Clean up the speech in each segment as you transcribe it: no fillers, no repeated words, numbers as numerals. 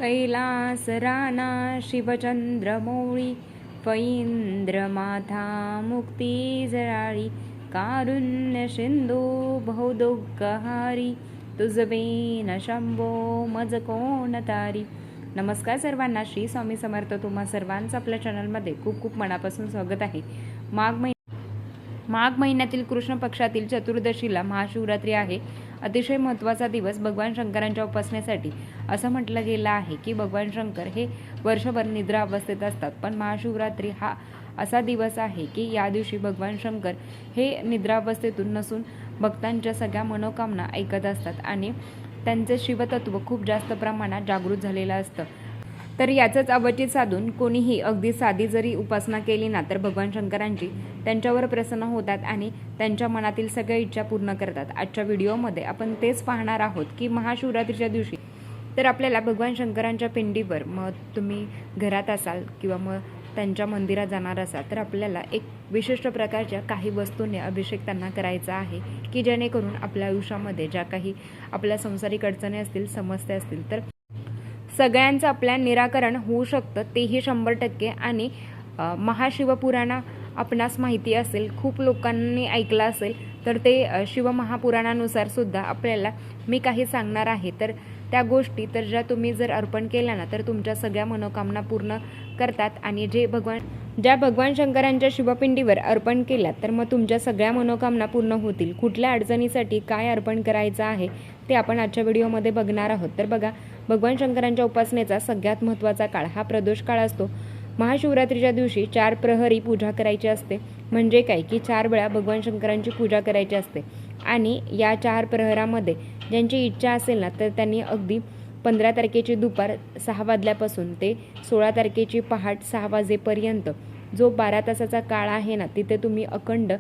कैलासराना शिवचंद्रमौळी फैंद्रमाथा मुक्तिजराळी कारुण्य सिंधू बहुदुःखहारी तुझबेन शंभो मज कोण तारी. नमस्कार सर्वांना, श्री स्वामी समर्थ. तुम्हा सर्वांचं आपल्या चॅनलमध्ये खूप खूप मनापासून स्वागत आहे. माघ महिन्यातील कृष्ण पक्षातील चतुर्दशीला महाशिवरात्री आहे. अतिशय महत्त्वाचा दिवस भगवान शंकरांच्या उपासनेसाठी. असं म्हटलं गेलं आहे की भगवान शंकर हे वर्षभर निद्रा अवस्थेत असतात, पण महाशिवरात्री हा असा दिवस आहे की या दिवशी भगवान शंकर हे निद्रावस्थेतून नसून भक्तांच्या सगळ्या मनोकामना ऐकत असतात आणि त्यांचे शिवतत्व खूप जास्त प्रमाणात जागृत झालेलं असतं. तर याचंच अवचित साधून कोणीही अगदी साधी जरी उपासना केली ना तर भगवान शंकरांची त्यांच्यावर प्रसन्न होतात आणि त्यांच्या मनातील सगळ्या इच्छा पूर्ण करतात. आजच्या व्हिडिओमध्ये आपण तेच पाहणार आहोत की महाशिवरात्रीच्या दिवशी तर आपल्याला भगवान शंकरांच्या पिंडीवर, मग तुम्ही घरात असाल किंवा मग त्यांच्या मंदिरात जाणार असाल, तर आपल्याला एक विशिष्ट प्रकारच्या काही वस्तूंनी अभिषेक त्यांना करायचा आहे की जेणेकरून आपल्या आयुष्यामध्ये ज्या काही आपल्या संसारिक अडचणी असतील, समस्या असतील, तर सगळ्यांचं आपल्या निराकरण होऊ शकतं, तेही 100%. आणि महाशिवपुराणा आपणास माहिती असेल, खूप लोकांनी ऐकलं असेल, तर ते शिवमहापुराणानुसार सुद्धा आपल्याला मी काही सांगणार आहे. तर त्या गोष्टी तर ज्या तुम्ही जर अर्पण केल्या ना तर तुमच्या सगळ्या मनोकामना पूर्ण करतात आणि ज्या भगवान शंकरांच्या शिवपिंडीवर अर्पण केल्या तर मग तुमच्या सगळ्या मनोकामना पूर्ण होतील. कुठल्या अडचणीसाठी काय अर्पण करायचं आहे ते आपण आजच्या व्हिडिओमध्ये बघणार आहोत. तर बघा, भगवान शंकरांच्या उपासनेचा सगळ्यात महत्त्वाचा काळ हा प्रदोष काळ असतो. महाशिवरात्रीच्या दिवशी 4 प्रहरी पूजा करायची असते. म्हणजे काय की 4 वेळा भगवान शंकरांची पूजा करायची असते आणि या 4 प्रहरामध्ये ज्यांची इच्छा असेल ना तर त्यांनी अगदी 15 तारखेची दुपार 6 वाजल्यापासून ते 16 तारखेची पहाट 6 वाजेपर्यंत जो 12 तासाचा काळ आहे ना, तिथे तुम्ही अखंड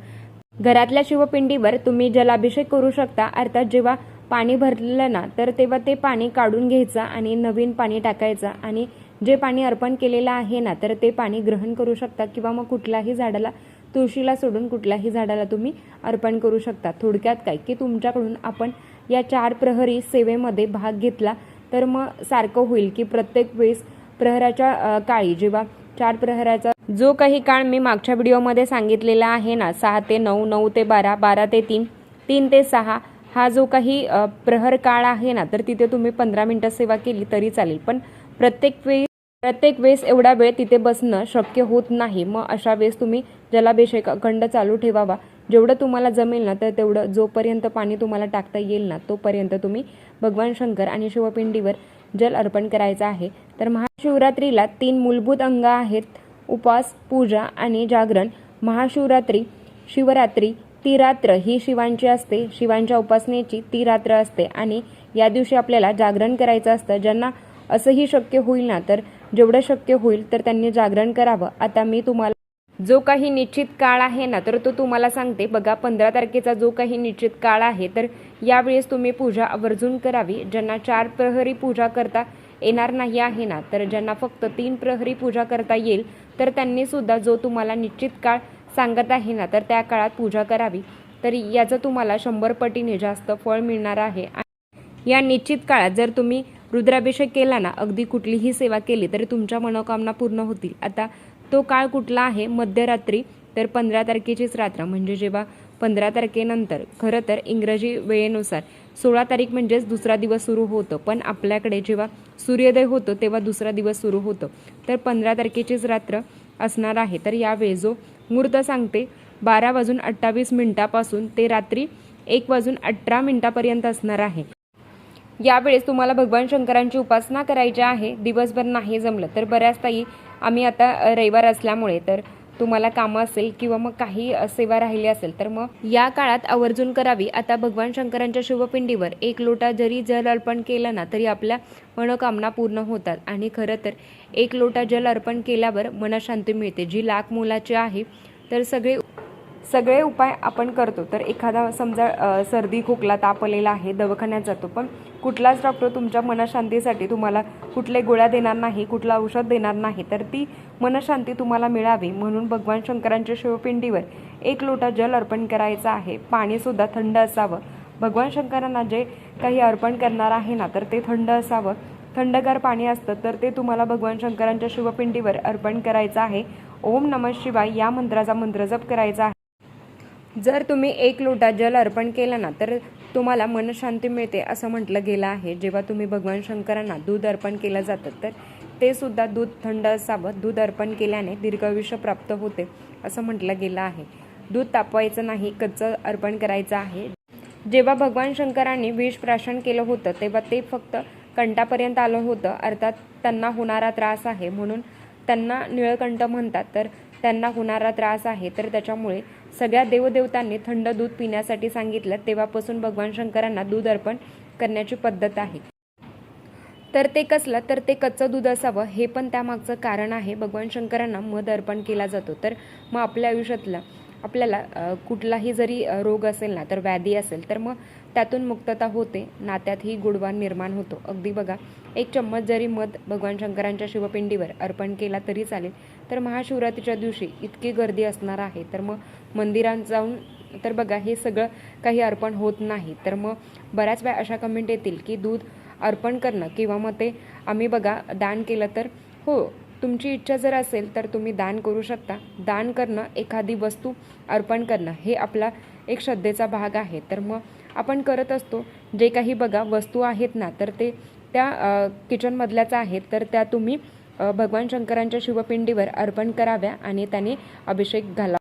घरातल्या शिवपिंडीवर तुम्ही जलाभिषेक करू शकता. अर्थात जेव्हा पाणी भरलं ना तर तेव्हा ते पाणी काढून घ्यायचं आणि नवीन पाणी टाकायचं आणि जे पाणी अर्पण केलेलं आहे ना तर ते पाणी ग्रहण करू शकता किंवा मग कुठल्याही झाडाला, तुळशीला सोडून कुठल्याही झाडाला तुम्ही अर्पण करू शकता. थोडक्यात काय की तुमच्याकडून आपण या 4 प्रहरी सेवेमध्ये भाग घेतला तर मग सारखं होईल की प्रत्येक वेळेस प्रहराच्या काळी, जेव्हा 4 प्रहराचा जो काही काळ मी मागच्या व्हिडिओमध्ये सांगितलेला आहे ना, 6 ते 9, 9 ते 12, 12 ते 3, 3 ते 6, हा जो काही प्रहर काळ आहे ना तर तिथे तुम्ही 15 मिनिटं सेवा केली तरी चालेल. पण प्रत्येक वेळेस एवढा वेळ तिथे बसणं शक्य होत नाही. मग अशा वेळेस तुम्ही जलाभिषेक अखंड चालू ठेवावा. जेवढं तुम्हाला जमेल ना तर तेवढं, जोपर्यंत पाणी तुम्हाला टाकता येईल ना तोपर्यंत तुम्ही भगवान शंकर आणि शिवपिंडीवर जल अर्पण करायचं आहे. तर महाशिवरात्रीला 3 मूलभूत अंग आहेत: उपवास, पूजा आणि जागरण. महाशिवरात्री, शिवरात्री, ती रात्र ही शिवांची असते. शिवांच्या उपासनेची ती रात्र असते आणि या दिवशी आपल्याला जागरण करायचं असतं. ज्यांना असंही शक्य होईल ना तर जेवढं शक्य होईल तर त्यांनी जागरण करावं. आता मी तुम्हाला जो काही निश्चित काळ आहे ना तर तो तुम्हाला सांगते. बघा, 15 तारखेचा जो काही निश्चित काळ आहे तर यावेळेस तुम्ही पूजा आवर्जून करावी. ज्यांना 4 प्रहरी पूजा करता येणार नाही आहे ना, तर ज्यांना फक्त 3 प्रहरी पूजा करता येईल तर त्यांनी सुद्धा जो तुम्हाला निश्चित काळ सांगत आहे ना तर त्या काळात पूजा करावी. तर याचं तुम्हाला 100 पटीने जास्त फळ मिळणार आहे. या निश्चित काळात जर तुम्ही रुद्राभिषेक केला ना, अगदी कुठलीही सेवा केली तरी तुमच्या मनोकामना पूर्ण होतील. आता तो काळ कुठला आहे? मध्यरात्री. तर 15 तारखेचीच रात्र, म्हणजे जेव्हा 15 तारखेनंतर, खरं तर इंग्रजी वेळेनुसार 16 तारीख म्हणजेच दुसरा दिवस सुरू होतं, पण आपल्याकडे जेव्हा सूर्योदय होतो तेव्हा दुसरा दिवस सुरू होतो. तर 15 तारखेचीच रात्र असणार आहे. तर यावेळी जो मुहूर्त सांगते 12:28 ते रात्री 1:18 असणार आहे. यावेळेस तुम्हाला भगवान शंकरांची उपासना करायची आहे. दिवसभर नाही जमलं तर बऱ्याच ताई, आम्ही आता रविवार असल्यामुळे तर तुम्हाला कामं असेल किंवा मग काही सेवा राहिली असेल तर मग या काळात आवर्जून करावी. आता भगवान शंकरांच्या शिवपिंडीवर 1 लोटा जरी जल अर्पण केलं ना तरी आपल्या मनोकामना पूर्ण होतात. आणि खरं तर 1 लोटा जल अर्पण केल्यावर मनशांती मिळते, जी लाख मोलाची आहे. तर सगळे उपाय आपण करतो. तर एखादा समजा सर्दी, खोकला, ताप आलेला आहे, दवाखान्यात जातो, पण कुठलाच डॉक्टर तुमच्या मनशांतीसाठी तुम्हाला कुठले गोळ्या देणार नाही, कुठलं औषध देणार नाही. तर ती मनशांती तुम्हाला मिळावी म्हणून भगवान शंकरांच्या शिवपिंडीवर 1 लोटा जल अर्पण करायचं आहे. पाणीसुद्धा थंड असावं. भगवान शंकरांना जे काही अर्पण करणार आहे ना तर ते थंड असावं. थंडगार पाणी असतं तर ते तुम्हाला भगवान शंकरांच्या शिवपिंडीवर अर्पण करायचं आहे. ओम नमः शिवाय या मंत्राचा मंत्रजप करायचा आहे. जर तुम्ही 1 लोटा जल अर्पण केलं ना तर तुम्हाला मनशांती मिळते असं म्हटलं गेलं आहे. जेव्हा तुम्ही भगवान शंकरांना दूध अर्पण केलं जातं तर ते सुद्धा दूध थंड असावं. दूध अर्पण केल्याने दीर्घायुष्य प्राप्त होते असं म्हटलं गेलं आहे. दूध तापवायचं नाही, कच्चं अर्पण करायचं आहे. जेव्हा भगवान शंकरांनी विष प्राशन केलं होतं तेव्हा ते फक्त कंठापर्यंत आलं होतं. अर्थात त्यांना होणारा त्रास आहे म्हणून त्यांना निळकंठ म्हणतात. तर त्यांना होणारा त्रास आहे तर त्याच्यामुळे सगळ्या देवदेवतांनी थंड दूध पिण्यासाठी सांगितलं. तेव्हापासून भगवान शंकरांना दूध अर्पण करण्याची पद्धत आहे. तर ते कसलं तर ते कच्चं दूध असावं हे पण त्यामागचं कारण आहे. भगवान शंकरांना मध अर्पण केला जातो. तर मग आपल्या आयुष्यातला आपल्याला कुठलाही जरी रोग असेल ना तर व्याधी असेल तर मग त्यातून मुक्तता होते. नात्यातही गोडवा निर्माण होतो. अगदी बघा 1 चम्मच जरी मध भगवान शंकरांच्या शिवपिंडीवर अर्पण केला तरी चालेल. तर महाशिवरात्रीच्या दिवशी इतकी गर्दी असणार आहे तर मग मंदिरात जाऊन तर बघा हे सगळं काही अर्पण होत नाही. तर मग बऱ्याच वेळा अशा कमेंट येतील की दूध अर्पण करणं किंवा मग ते आम्ही बघा दान केलं तर हो, तुमची इच्छा जर असेल तर तुम्ही दान करू शकता. दान करणं, एखादी वस्तू अर्पण करणं हे आपला एक श्रद्धेचा भाग आहे. तर मग आपण करत असतो. जे काही बघा वस्तू आहेत ना तर ते त्या किचनमधल्याच आहेत तर त्या तुम्ही भगवान शंकरांच्या शिवपिंडीवर अर्पण कराव्या आणि त्याने अभिषेक घाला.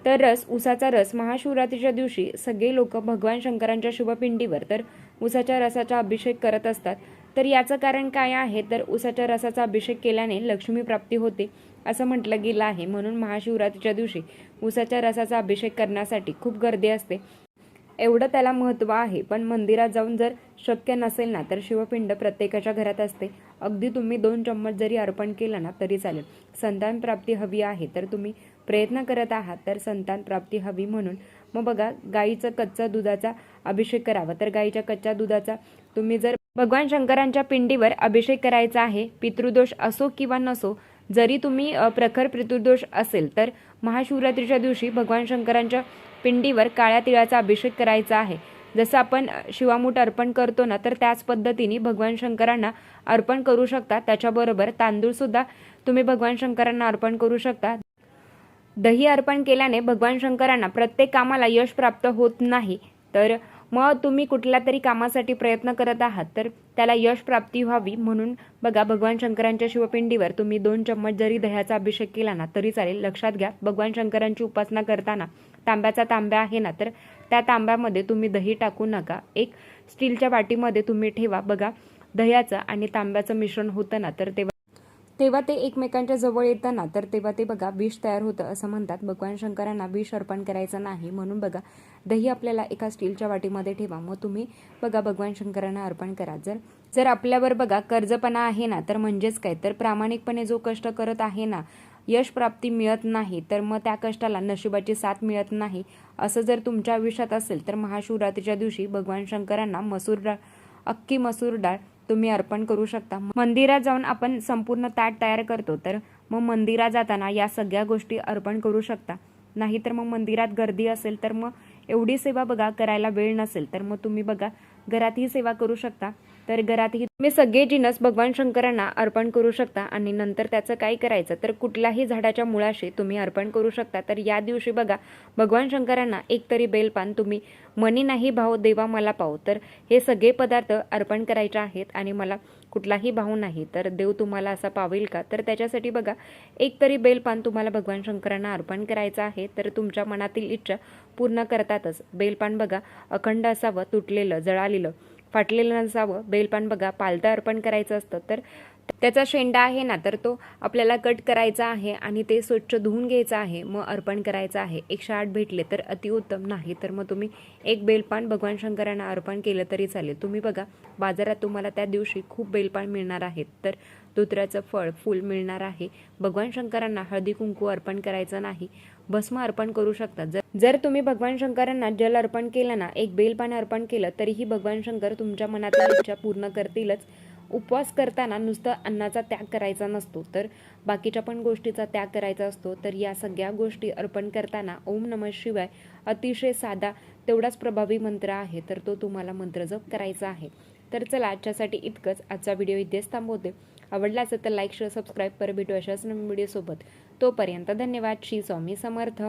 तर उसाचा रस महाशिवरात्रीच्या दिवशी सगळे लोक भगवान शंकरांच्या शिवपिंडीवर तर उसाच्या रसाचा अभिषेक करत असतात. तर याचं कारण काय आहे तर उसाच्या रसाचा अभिषेक केल्याने लक्ष्मी प्राप्ती होते असं म्हटलं गेलं आहे. म्हणून महाशिवरात्रीच्या दिवशी उसाच्या रसाचा अभिषेक करण्यासाठी खूप गर्दी असते. एवढं त्याला महत्त्व आहे. पण मंदिरात जाऊन जर शक्य नसेल ना तर शिवपिंड प्रत्येकाच्या घरात असते. अगदी तुम्ही 2 चम्मच जरी अर्पण केलं ना तरी चालेल. संतान प्राप्ती हवी आहे तर तुम्ही प्रयत्न करत आहात तर संतान प्राप्ती हवी म्हणून मग बघा गाईचं कच्च्या दुधाचा अभिषेक करावा. तर गाईच्या कच्च्या दुधाचा तुम्ही जर भगवान शंकरांच्या पिंडीवर अभिषेक करायचा आहे. पितृदोष असो किंवा नसो, जरी तुम्ही प्रखर पितृदोष असेल तर महाशिवरात्रीच्या दिवशी भगवान शंकरांच्या पिंडीवर काळ्या तिळाचा अभिषेक करायचा आहे. जसं आपण शिवामूठ अर्पण करतो ना तर त्याच पद्धतीने भगवान शंकरांना अर्पण करू शकता. त्याच्याबरोबर तांदूळ सुद्धा तुम्ही भगवान शंकरांना अर्पण करू शकता. दही अर्पण केल्याने भगवान शंकरांना प्रत्येक कामाला यश प्राप्त होत नाही. तर मग तुम्ही कुठल्या तरी कामासाठी प्रयत्न करत आहात तर त्याला यश प्राप्ती व्हावी म्हणून बघा भगवान शंकरांच्या शिवपिंडीवर तुम्ही 2 चम्मच जरी दह्याचा अभिषेक केला ना तरी चालेल. लक्षात घ्या, भगवान शंकरांची उपासना करताना तांब्याचा तांब्या आहे ना तर त्या तांब्यामध्ये तुम्ही दही टाकू नका. एक स्टीलच्या वाटीमध्ये तुम्ही ठेवा. बघा दह्याचं आणि तांब्याचं मिश्रण होतं ना तर तेव्हा ते एकमेकांच्या जवळ येतं ना तर तेव्हा ते बघा विष तयार होतं असं म्हणतात. भगवान शंकरांना विष अर्पण करायचं नाही म्हणून बघा दही आपल्याला एका स्टीलच्या वाटीमध्ये ठेवा. मग तुम्ही बघा भगवान शंकरांना अर्पण करा. जर आपल्यावर बघा कर्जपणा आहे ना तर म्हणजेच काय तर प्रामाणिकपणे जो कष्ट करत आहे ना यश प्राप्ती मिळत नाही तर मग त्या कष्टाला नशिबाची साथ मिळत नाही असं जर तुमच्या आयुष्यात असेल तर महाशिवरात्रीच्या दिवशी भगवान शंकरांना अख्खी मसूर डाळ तुम्ही अर्पण करू शकता. मंदिरात जाऊन आपण संपूर्ण ताट तयार करतो तर मग मंदिरात जाताना या सगळ्या गोष्टी अर्पण करू शकता. नाहीतर मग मंदिरात गर्दी असेल तर मग एवढी सेवा बघा करायला वेळ नसेल तर मग तुम्ही बघा घरातही सेवा करू शकता. तर घरातही तुम्ही सगळे जिनस भगवान शंकरांना अर्पण करू शकता आणि नंतर त्याचं काय करायचं तर कुठल्याही झाडाच्या मुळाशी तुम्ही अर्पण करू शकता. तर या दिवशी बघा भगवान शंकरांना एकतरी बेलपान तुम्ही मनी नाही भाव देवा मला पाव तर हे सगळे पदार्थ अर्पण करायचे आहेत आणि मला कुठलाही भाव नाही तर देव तुम्हाला असा पावेल का तर त्याच्यासाठी बघा एकतरी बेलपान तुम्हाला भगवान शंकरांना अर्पण करायचं आहे. तर तुमच्या मनातील इच्छा पूर्ण करतातच. बेलपान बघा अखंड असावं, तुटलेलं जळालेलं फाटलेलं नसावं. बेलपान बघा पालतं अर्पण करायचं असतं तर त्याचा शेंडा आहे ना तर तो आपल्याला कट करायचा आहे आणि ते स्वच्छ धुवून घ्यायचं आहे मग अर्पण करायचं आहे. 108 भेटले तर अतिउत्तम, नाही तर मग तुम्ही एक बेलपान भगवान शंकरांना अर्पण केलं तरी चालेल. तुम्ही बघा बाजारात तुम्हाला त्या दिवशी खूप बेलपान मिळणार आहेत तर धोत्र्याचं फूल मिळणार आहे. भगवान शंकरांना हळदी कुंकू अर्पण करायचं नाही, भस्म अर्पण करू शकता. जर तुम्ही भगवान शंकरांना जल अर्पण केलं ना एक बेलपान अर्पण केलं तरीही भगवान शंकर तुमच्या मनातील इच्छा पूर्ण करतीलच. उपवास करताना नुसतं अन्नाचा त्याग करायचा नसतो तर बाकीच्या पण गोष्टीचा त्याग करायचा असतो. तर या सगळ्या गोष्टी अर्पण करताना ओम नमः शिवाय अतिशय साधा तेवढाच प्रभावी मंत्र आहे तर तो तुम्हाला मंत्र जप करायचा आहे. तर चला आजच्यासाठी इतकंच. आजचा व्हिडिओ इथेच थांबवते. आवडला असेल तर लाईक शेअर सबस्क्राईब कर. भेटू अशाच नवीन व्हिडिओसोबत. तोपर्यंत धन्यवाद. श्री स्वामी समर्थ.